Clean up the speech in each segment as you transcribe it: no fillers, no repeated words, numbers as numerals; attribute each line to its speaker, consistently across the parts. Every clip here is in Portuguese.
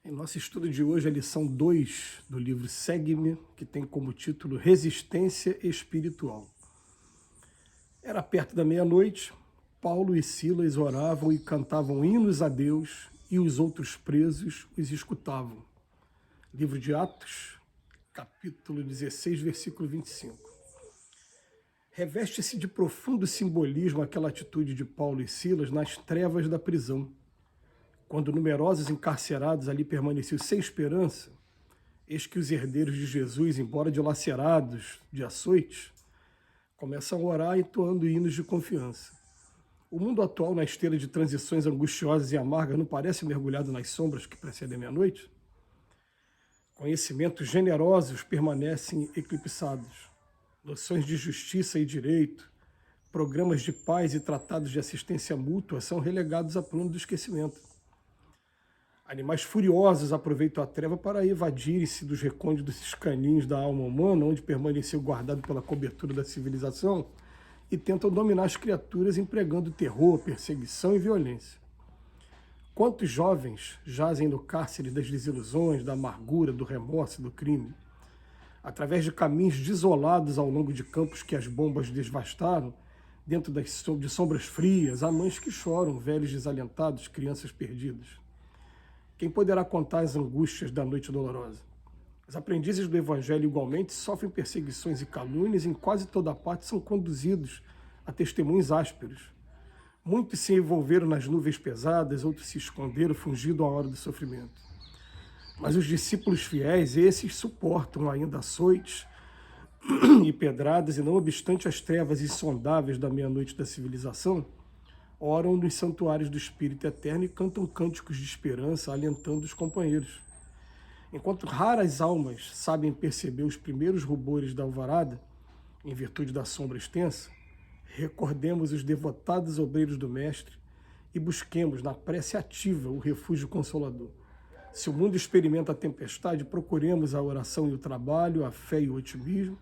Speaker 1: Em nosso estudo de hoje, a lição 2 do livro Segue-me, que tem como título Resistência Espiritual. Era perto da meia-noite, Paulo e Silas oravam e cantavam hinos a Deus e os outros presos os escutavam. Livro de Atos, capítulo 16, versículo 25. Reveste-se de profundo simbolismo aquela atitude de Paulo e Silas nas trevas da prisão. Quando numerosos encarcerados ali permaneciam sem esperança, eis que os herdeiros de Jesus, embora dilacerados de açoites, começam a orar entoando hinos de confiança. O mundo atual, na esteira de transições angustiosas e amargas, não parece mergulhado nas sombras que precedem a meia-noite? Conhecimentos generosos permanecem eclipsados. Noções de justiça e direito, programas de paz e tratados de assistência mútua são relegados a plano do esquecimento. Animais furiosos aproveitam a treva para evadirem-se dos recônditos caninhos da alma humana, onde permaneceu guardado pela cobertura da civilização, e tentam dominar as criaturas empregando terror, perseguição e violência. Quantos jovens jazem no cárcere das desilusões, da amargura, do remorso e do crime? Através de caminhos desolados ao longo de campos que as bombas devastaram, dentro de sombras frias, há mães que choram, velhos desalentados, crianças perdidas. Quem poderá contar as angústias da noite dolorosa? Os aprendizes do Evangelho igualmente sofrem perseguições e calúnias e em quase toda parte são conduzidos a testemunhos ásperos. Muitos se envolveram nas nuvens pesadas, outros se esconderam, fugindo à hora do sofrimento. Mas os discípulos fiéis, esses suportam ainda açoites e pedradas, e não obstante as trevas insondáveis da meia-noite da civilização, oram nos santuários do Espírito Eterno e cantam cânticos de esperança, alentando os companheiros. Enquanto raras almas sabem perceber os primeiros rubores da alvarada, em virtude da sombra extensa, recordemos os devotados obreiros do Mestre e busquemos na prece ativa o refúgio consolador. Se o mundo experimenta a tempestade, procuremos a oração e o trabalho, a fé e o otimismo,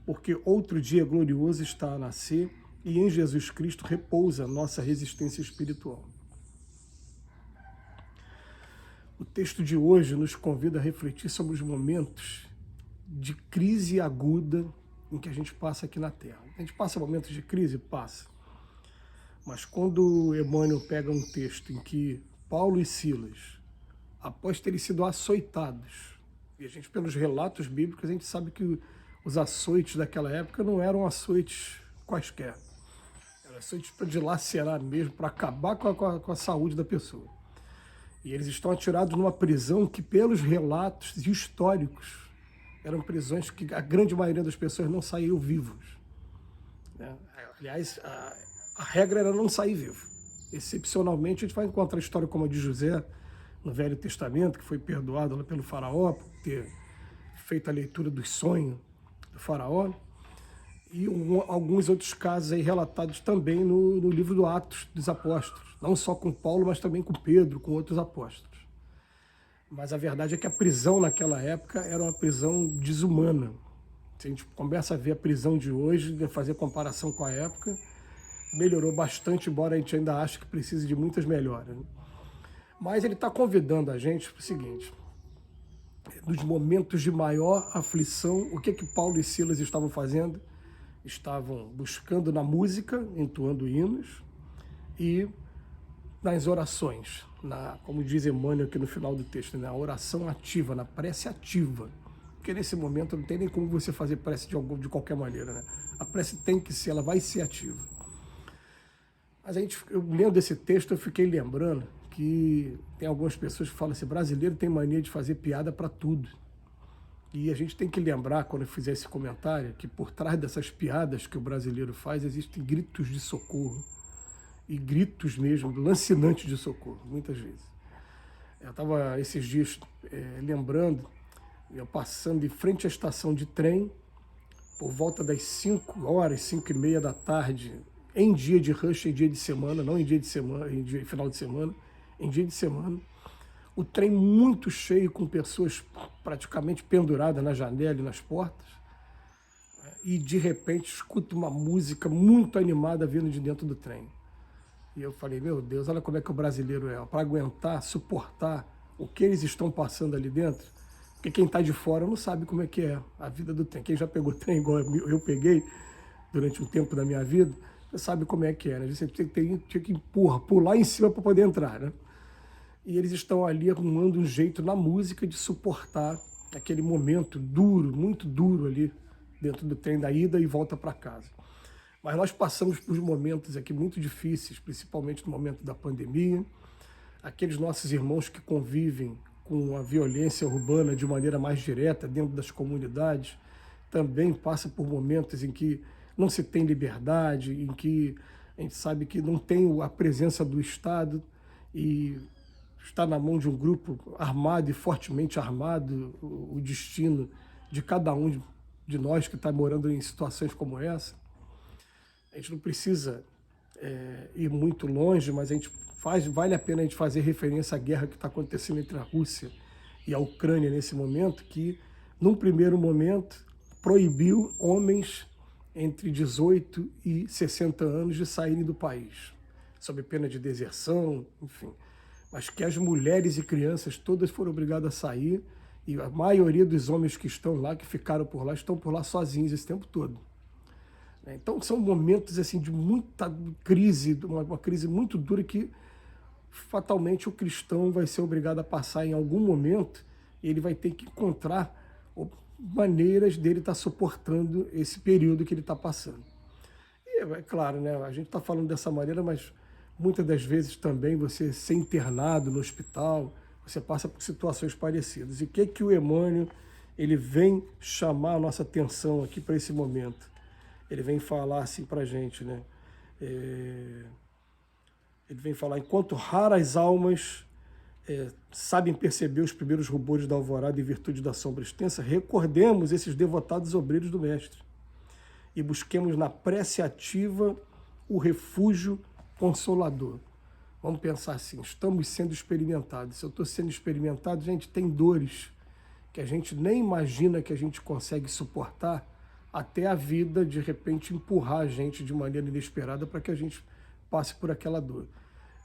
Speaker 1: porque outro dia glorioso está a nascer e em Jesus Cristo repousa a nossa resistência espiritual. O texto de hoje nos convida a refletir sobre os momentos de crise aguda em que a gente passa aqui na Terra. A gente passa momentos de crise? Passa. Mas quando Emmanuel pega um texto em que Paulo e Silas, após terem sido açoitados, e a gente, pelos relatos bíblicos, a gente sabe que os açoites daquela época não eram açoites quaisquer. Eram açoites para dilacerar mesmo, para acabar com a saúde da pessoa. E eles estão atirados numa prisão que, pelos relatos históricos, eram prisões que a grande maioria das pessoas não saíam vivos. Aliás, a regra era não sair vivo. Excepcionalmente, a gente vai encontrar a história como a de José, no Velho Testamento, que foi perdoado pelo faraó por ter feito a leitura dos sonhos do faraó, e alguns outros casos aí relatados também no livro do Atos dos Apóstolos, não só com Paulo, mas também com Pedro, com outros apóstolos. Mas a verdade é que a prisão naquela época era uma prisão desumana. Se a gente começa a ver a prisão de hoje, fazer comparação com a época, melhorou bastante, embora a gente ainda ache que precisa de muitas melhoras, né? Mas ele está convidando a gente para o seguinte: nos momentos de maior aflição, o que Paulo e Silas estavam fazendo? Estavam buscando na música, entoando hinos, e nas orações, como diz Emmanuel aqui no final do texto, na oração ativa, na prece ativa. Porque nesse momento não tem nem como você fazer prece de qualquer maneira, né? A prece tem que ser, ela vai ser ativa. Mas eu lendo esse texto, eu fiquei lembrando que tem algumas pessoas que falam assim: brasileiro tem mania de fazer piada para tudo. E a gente tem que lembrar, quando eu fizer esse comentário, que por trás dessas piadas que o brasileiro faz, existem gritos de socorro. E gritos mesmo, lancinantes de socorro, muitas vezes. Eu estava esses dias lembrando, eu passando em frente à estação de trem, por volta das 5 horas, 5h30 da tarde, em dia de rush, em dia de semana, não em dia de semana, em final de semana, em dia de semana, o trem muito cheio, com pessoas praticamente penduradas na janela e nas portas, e de repente escuto uma música muito animada vindo de dentro do trem. E eu falei: meu Deus, olha como é que o brasileiro é, para aguentar, suportar o que eles estão passando ali dentro, porque quem está de fora não sabe como é que é a vida do trem. Quem já pegou trem igual eu peguei durante um tempo da minha vida, você sabe como é que é, né? Você tinha que pular em cima para poder entrar, né? E eles estão ali arrumando um jeito na música de suportar aquele momento duro, muito duro ali dentro do trem da ida e volta para casa. Mas nós passamos por momentos aqui muito difíceis, principalmente no momento da pandemia. Aqueles nossos irmãos que convivem com a violência urbana de maneira mais direta dentro das comunidades também passam por momentos em que não se tem liberdade, em que a gente sabe que não tem a presença do Estado e está na mão de um grupo armado e fortemente armado o destino de cada um de nós que está morando em situações como essa. A gente não precisa ir muito longe, mas vale a pena a gente fazer referência à guerra que está acontecendo entre a Rússia e a Ucrânia nesse momento, que, num primeiro momento, proibiu homens entre 18 e 60 anos de saírem do país, sob pena de deserção, enfim. Mas que as mulheres e crianças todas foram obrigadas a sair, e a maioria dos homens que estão lá, que ficaram por lá, estão por lá sozinhos esse tempo todo. Então são momentos assim de muita crise, uma crise muito dura que fatalmente o cristão vai ser obrigado a passar em algum momento, e ele vai ter que encontrar maneiras dele estar suportando esse período que ele está passando. E é claro, né, a gente está falando dessa maneira, mas muitas das vezes também você ser internado no hospital, você passa por situações parecidas. E o que o Emmanuel ele vem chamar a nossa atenção aqui para esse momento? Ele vem falar assim para a gente, né? Ele vem falar, enquanto raras almas sabem perceber os primeiros rubores da alvorada em virtude da sombra extensa, recordemos esses devotados obreiros do Mestre e busquemos na prece ativa o refúgio consolador. Vamos pensar assim, estamos sendo experimentados. Se eu estou sendo experimentado, gente, tem dores que a gente nem imagina que a gente consegue suportar, até a vida, de repente, empurrar a gente de maneira inesperada para que a gente passe por aquela dor.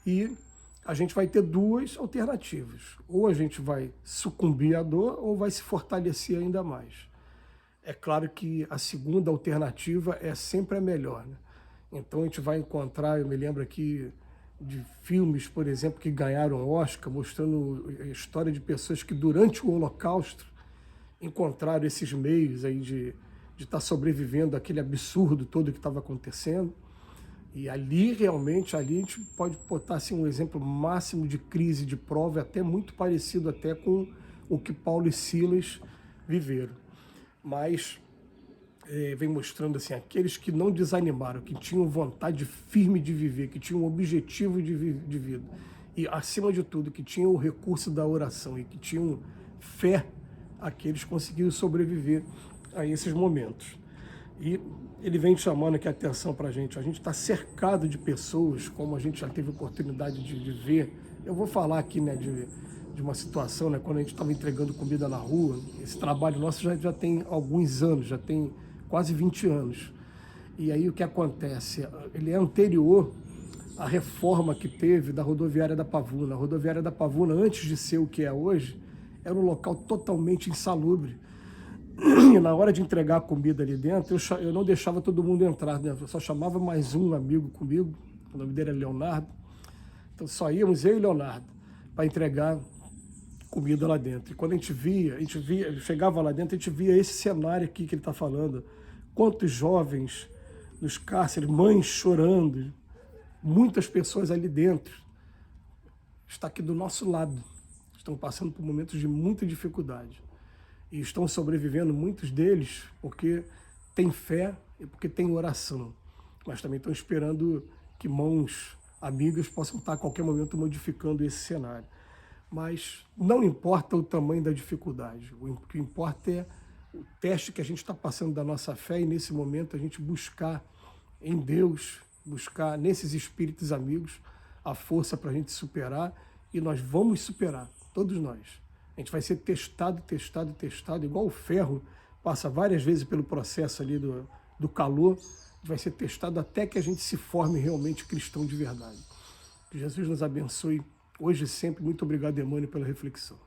Speaker 1: E a gente vai ter duas alternativas. Ou a gente vai sucumbir à dor, ou vai se fortalecer ainda mais. É claro que a segunda alternativa é sempre a melhor, né? Então a gente vai encontrar, eu me lembro aqui de filmes, por exemplo, que ganharam Oscar, mostrando a história de pessoas que durante o Holocausto encontraram esses meios aí de estar sobrevivendo àquele absurdo todo que estava acontecendo. E ali, realmente, ali a gente pode botar assim, um exemplo máximo de crise, de prova, até muito parecido até com o que Paulo e Silas viveram. Mas vem mostrando assim, aqueles que não desanimaram, que tinham vontade firme de viver, que tinham um objetivo de vida, e, acima de tudo, que tinham o recurso da oração e que tinham fé, aqueles conseguiram sobreviver a esses momentos. E ele vem chamando aqui a atenção para a gente está cercado de pessoas, como a gente já teve oportunidade de ver. Eu vou falar aqui, né, de uma situação, né, quando a gente estava entregando comida na rua. Esse trabalho nosso já tem alguns anos, já tem quase 20 anos. E aí o que acontece? Ele é anterior à reforma que teve da rodoviária da Pavuna. A rodoviária da Pavuna, antes de ser o que é hoje, era um local totalmente insalubre. E na hora de entregar a comida ali dentro, eu não deixava todo mundo entrar, né? Eu só chamava mais um amigo comigo, o nome dele é Leonardo. Então só íamos eu e Leonardo para entregar comida lá dentro. E quando a gente via, chegava lá dentro, a gente via esse cenário aqui que ele está falando. Quantos jovens nos cárceres, mães chorando, muitas pessoas ali dentro, está aqui do nosso lado, estão passando por momentos de muita dificuldade. E estão sobrevivendo, muitos deles, porque têm fé e porque têm oração. Mas também estão esperando que mãos amigas possam estar a qualquer momento modificando esse cenário. Mas não importa o tamanho da dificuldade, o que importa é o teste que a gente está passando da nossa fé, e nesse momento a gente buscar em Deus, buscar nesses espíritos amigos a força para a gente superar, e nós vamos superar, todos nós. A gente vai ser testado, igual o ferro passa várias vezes pelo processo ali do calor, vai ser testado até que a gente se forme realmente cristão de verdade. Que Jesus nos abençoe Hoje e sempre, muito obrigado, Emmanuel, pela reflexão.